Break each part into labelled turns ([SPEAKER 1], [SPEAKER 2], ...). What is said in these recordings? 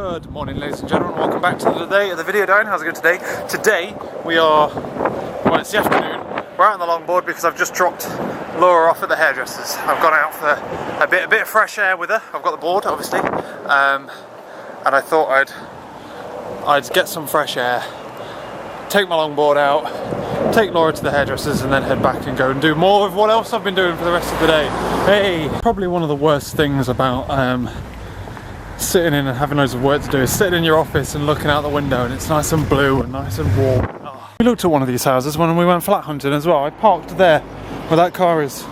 [SPEAKER 1] Good morning, ladies and gentlemen. Welcome back to the video down. How's it going today? Today we are, well, it's the afternoon. We're out on the longboard because I've just dropped Laura off at the hairdresser's. I've gone out for a bit of fresh air with her. I've got the board, obviously, and I thought I'd get some fresh air, take my longboard out, take Laura to the hairdresser's, and then head back and go and do more of what else I've been doing for the rest of the day. Hey, probably one of the worst things about sitting in and having loads of work to do is sitting in your office and looking out the window and it's nice and blue and nice and warm. Oh. We looked at one of these houses when we went flat hunting as well. I parked there where that car is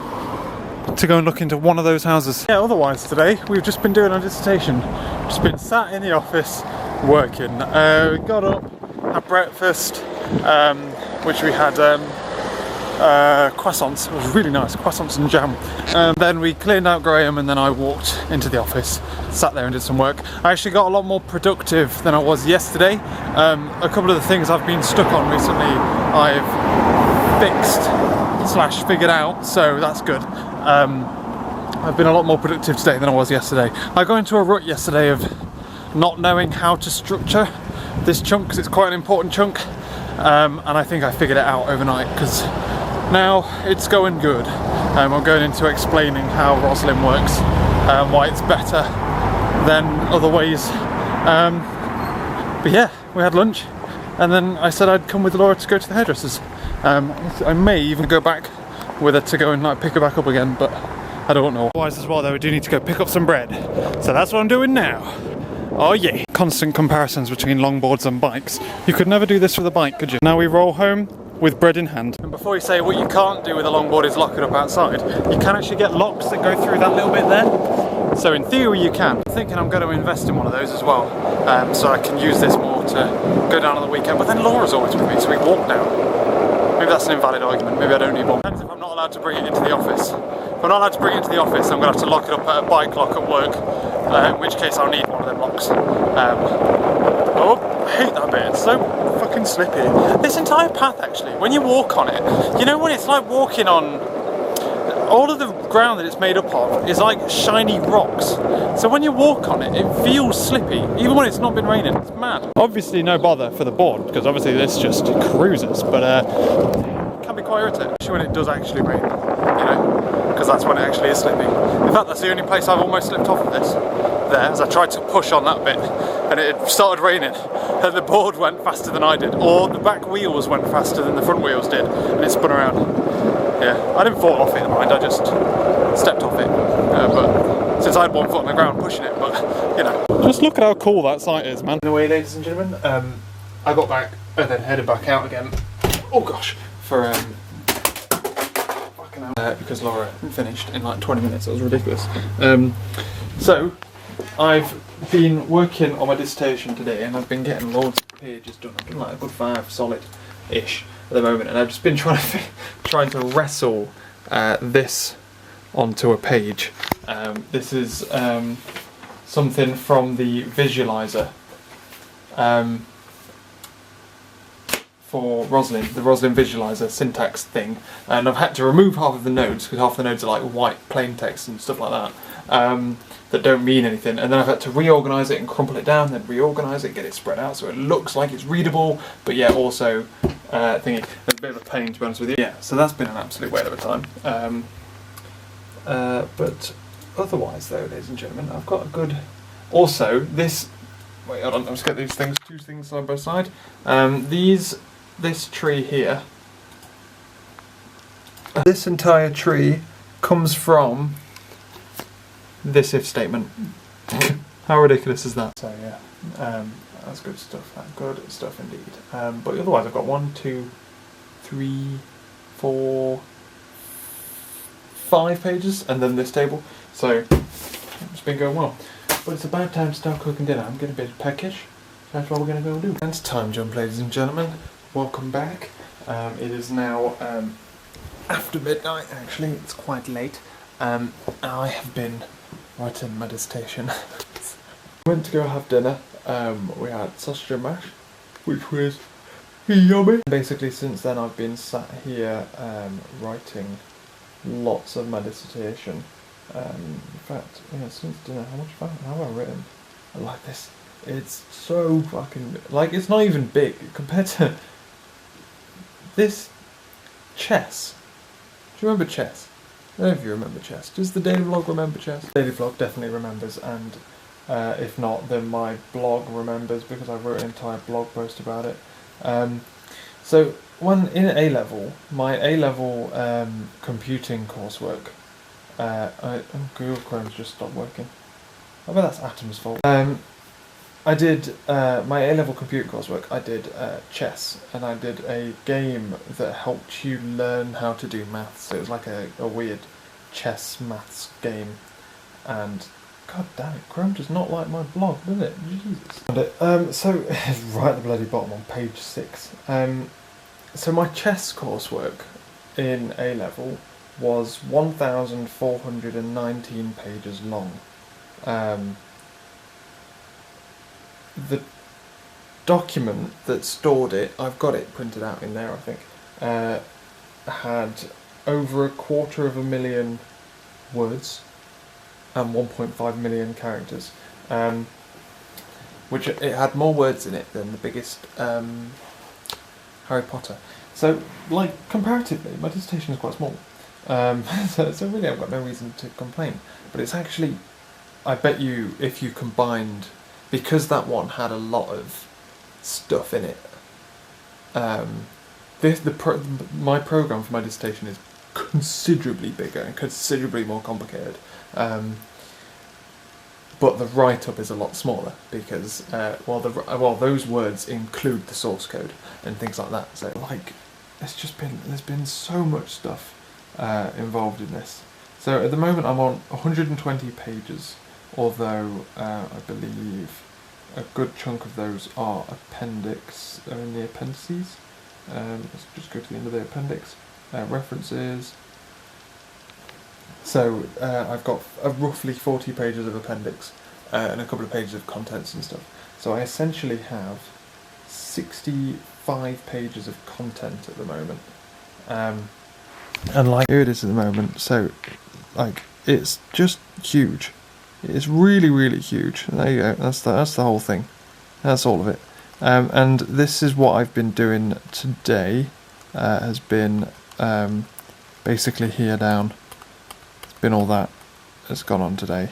[SPEAKER 1] to go and look into one of those houses. Yeah, otherwise today we've just been doing our dissertation. Just been sat in the office working. We got up, had breakfast, which we had croissants. It was really nice, croissants and jam. Then we cleaned out Graham and then I walked into the office, sat there and did some work. I actually got a lot more productive than I was yesterday. A couple of the things I've been stuck on recently I've fixed / figured out, so that's good. I've been a lot more productive today than I was yesterday. I got into a rut yesterday of not knowing how to structure this chunk because it's quite an important chunk, and I think I figured it out overnight because now it's going good. I'm going into explaining how Roslyn works, why it's better than other ways. But yeah, we had lunch and then I said I'd come with Laura to go to the hairdressers. I may even go back with her to go and like pick her back up again, but I don't know. Otherwise as well though, we do need to go pick up some bread. So that's what I'm doing now. Oh yeah. Constant comparisons between longboards and bikes. You could never do this with a bike, could you? Now we roll home with bread in hand. And before you say what you can't do with a longboard is lock it up outside, you can actually get locks that go through that little bit there. So in theory you can. I'm thinking I'm going to invest in one of those as well, so I can use this more to go down on the weekend. But then Laura's always with me, so we walk down. Maybe that's an invalid argument, maybe I don't need one. Depends if I'm not allowed to bring it into the office. If I'm not allowed to bring it into the office, I'm going to have to lock it up at a bike lock at work, in which case I'll need one of them locks. Oh, I hate that bit, it's so fucking slippy. This entire path actually, when you walk on it, you know what it's like walking on, all of the ground that it's made up of is like shiny rocks. So when you walk on it, it feels slippy, even when it's not been raining. It's mad. Obviously no bother for the board, because obviously this just cruises, but it can be quite irritating, especially when it does actually rain, you know, because that's when it actually is slippy. In fact, that's the only place I've almost slipped off of this. There, as I tried to push on that bit, and it started raining, and the board went faster than I did, or the back wheels went faster than the front wheels did, and it spun around. Yeah, I didn't fall off it, mind, I just stepped off it, but since I had one foot on the ground pushing it, but you know. Just look at how cool that site is, man. Anyway, ladies and gentlemen, I got back and then headed back out again, oh gosh, for fucking hell, because Laura finished in like 20 minutes, it was ridiculous. So, I've been working on my dissertation today and I've been getting loads of pages done. I've done like a good 5 solid-ish at the moment, and I've just been trying to wrestle this onto a page. This is something from the visualizer for Roslyn, the Roslyn visualizer syntax thing, and I've had to remove half of the nodes because half the nodes are like white plain text and stuff like that. That don't mean anything, and then I've had to reorganise it and crumple it down, then reorganise it, get it spread out so it looks like it's readable, but yeah, also thingy. It's a bit of a pain, to be honest with you. Yeah, so that's been an absolute whale of a time. But otherwise, though, ladies and gentlemen, I've got a good. Also, this. Wait, hold on. I'm just get these things, 2 things side by side. This tree here. This entire tree comes from this if statement. How ridiculous is that? So yeah, that's good stuff. Good stuff indeed. But otherwise, I've got 1, 2, 3, 4, 5 pages, and then this table. So it's been going well. But it's about time to start cooking dinner. I'm getting a bit peckish. That's what we're going to go do. It's time jump, ladies and gentlemen. Welcome back. It is now after midnight. Actually, it's quite late. I have been writing my dissertation. Went to go have dinner. We had sausage and mash, which was yummy. Basically, since then I've been sat here writing lots of my dissertation. In fact, yeah, since dinner, how much have I written? Like this It's so fucking, like, it's not even big compared to this chess. Do you remember chess? I don't know if you remember chess. Does the daily vlog remember chess? Daily vlog definitely remembers, and if not, then my blog remembers because I wrote an entire blog post about it. So when in A-level, my A-level computing coursework, Google Chrome's just stopped working. I bet that's Atom's fault. I did my A-level computer coursework. I did chess, and I did a game that helped you learn how to do maths. So it was like a weird chess maths game, and god damn it, Chrome does not like my blog, does it? Jesus. So it's right at the bloody bottom on page 6. So my chess coursework in A-level was 1,419 pages long. The document that stored it, I've got it printed out in there I think, had over 250,000 words and 1.5 million characters, which it had more words in it than the biggest Harry Potter. So, like, comparatively, my dissertation is quite small. So really I've got no reason to complain. But it's actually, I bet you, if you combined, because that one had a lot of stuff in it, my program for my dissertation is considerably bigger and considerably more complicated. But the write-up is a lot smaller because those words include the source code and things like that. So like, there's been so much stuff involved in this. So at the moment I'm on 120 pages, although I believe a good chunk of those are in the appendices. Let's just go to the end of the appendix. References. So I've got roughly 40 pages of appendix and a couple of pages of contents and stuff. So I essentially have 65 pages of content at the moment. And like, here it is at the moment. So like, it's just huge. It's really, really huge. There you go. That's the whole thing. That's all of it. And this is what I've been doing today. Has been basically here down. It's been all that has gone on today,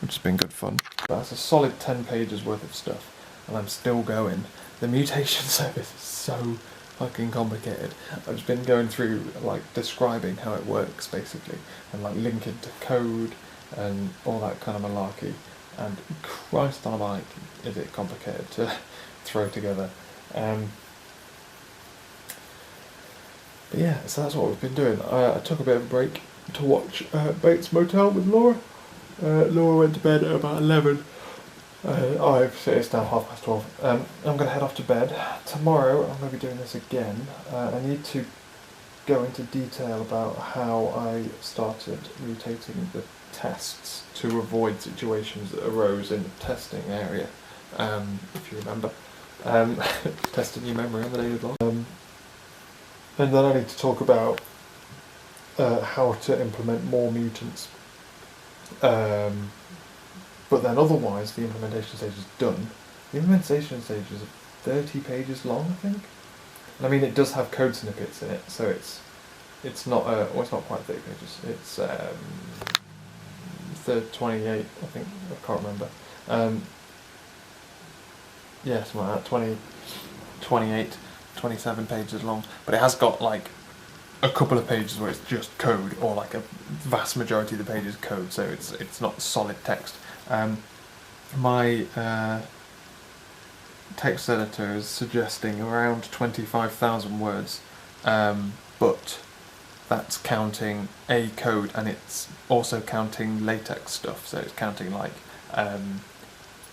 [SPEAKER 1] which has been good fun. That's a solid 10 pages worth of stuff, and I'm still going. The mutation service is so fucking complicated. I've just been going through, like, describing how it works basically, and like linking to code and all that kind of malarkey, and Christ almighty, is it complicated to throw together. But yeah, so that's what we've been doing. I took a bit of a break to watch Bates Motel with Laura. Laura went to bed at about 11. It's now 12:30. I'm going to head off to bed. Tomorrow I'm going to be doing this again. I need to go into detail about how I started mutating the tests to avoid situations that arose in the testing area, if you remember. Testing your memory on the daily vlog. And then I need to talk about how to implement more mutants. But then otherwise the implementation stage is done. The implementation stage is 30 pages long, I think. And I mean, it does have code snippets in it, so it's not it's not quite 30 pages. It's 28, I think. I can't remember. Yeah, something like that. 28, 27 pages long. But it has got like a couple of pages where it's just code, or like a vast majority of the page is code, so it's not solid text. My text editor is suggesting around 25,000 words, but that's counting a code, and it's also counting latex stuff, so it's counting like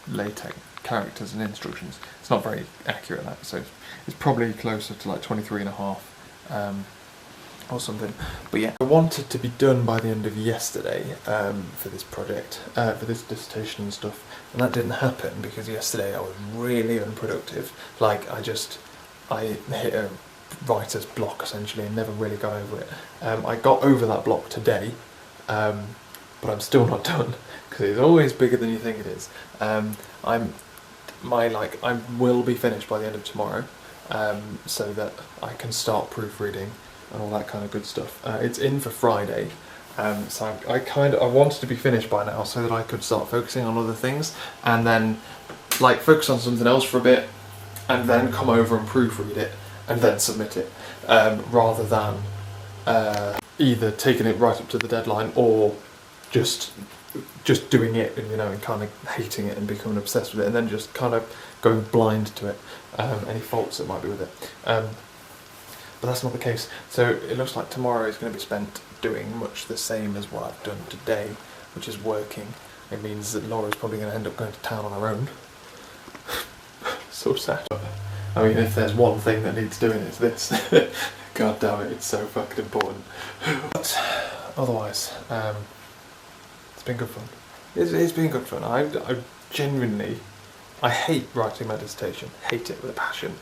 [SPEAKER 1] latex characters and instructions. It's not very accurate, that, so it's probably closer to like 23.5 or something. But yeah, I wanted to be done by the end of yesterday for this project, for this dissertation and stuff, and that didn't happen because yesterday I was really unproductive. Like, I hit a writer's block essentially and never really got over it. I got over that block today, but I'm still not done because it's always bigger than you think it is. I will be finished by the end of tomorrow, so that I can start proofreading and all that kind of good stuff. It's in for Friday, so I wanted to be finished by now so that I could start focusing on other things, and then like focus on something else for a bit, and then come over and proofread it, and then submit it, rather than either taking it right up to the deadline or just doing it and, you know, and kind of hating it and becoming obsessed with it, and then just kind of going blind to it, any faults that might be with it. But that's not the case. So it looks like tomorrow is going to be spent doing much the same as what I've done today, which is working. It means that Laura's probably going to end up going to town on her own. So sad. I mean, if there's one thing that needs doing, it's this. God damn it, it's so fucking important. But otherwise, it's been good fun. It's been good fun. I genuinely, I hate writing my dissertation. Hate it with a passion.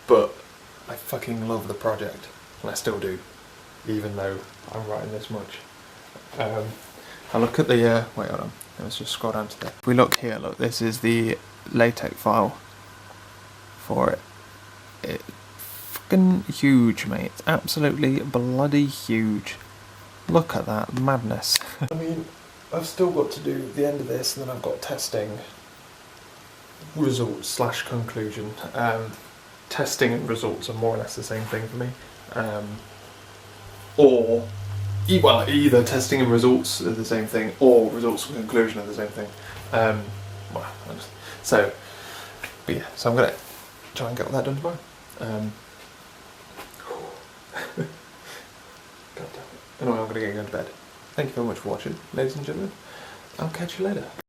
[SPEAKER 1] But I fucking love the project, and I still do, even though I'm writing this much. I look at the, wait, hold on, let's just scroll down to there. If we look here, look, this is the LaTeX file for it. It's fucking huge, mate. It's absolutely bloody huge. Look at that madness. I mean, I've still got to do the end of this, and then I've got testing, results / conclusion. Testing and results are more or less the same thing for me. Well, either testing and results are the same thing, or results and conclusion are the same thing. So I'm gonna try and get all that done tomorrow. God damn it. Anyway, I'm gonna get going to bed. Thank you very much for watching, ladies and gentlemen. I'll catch you later.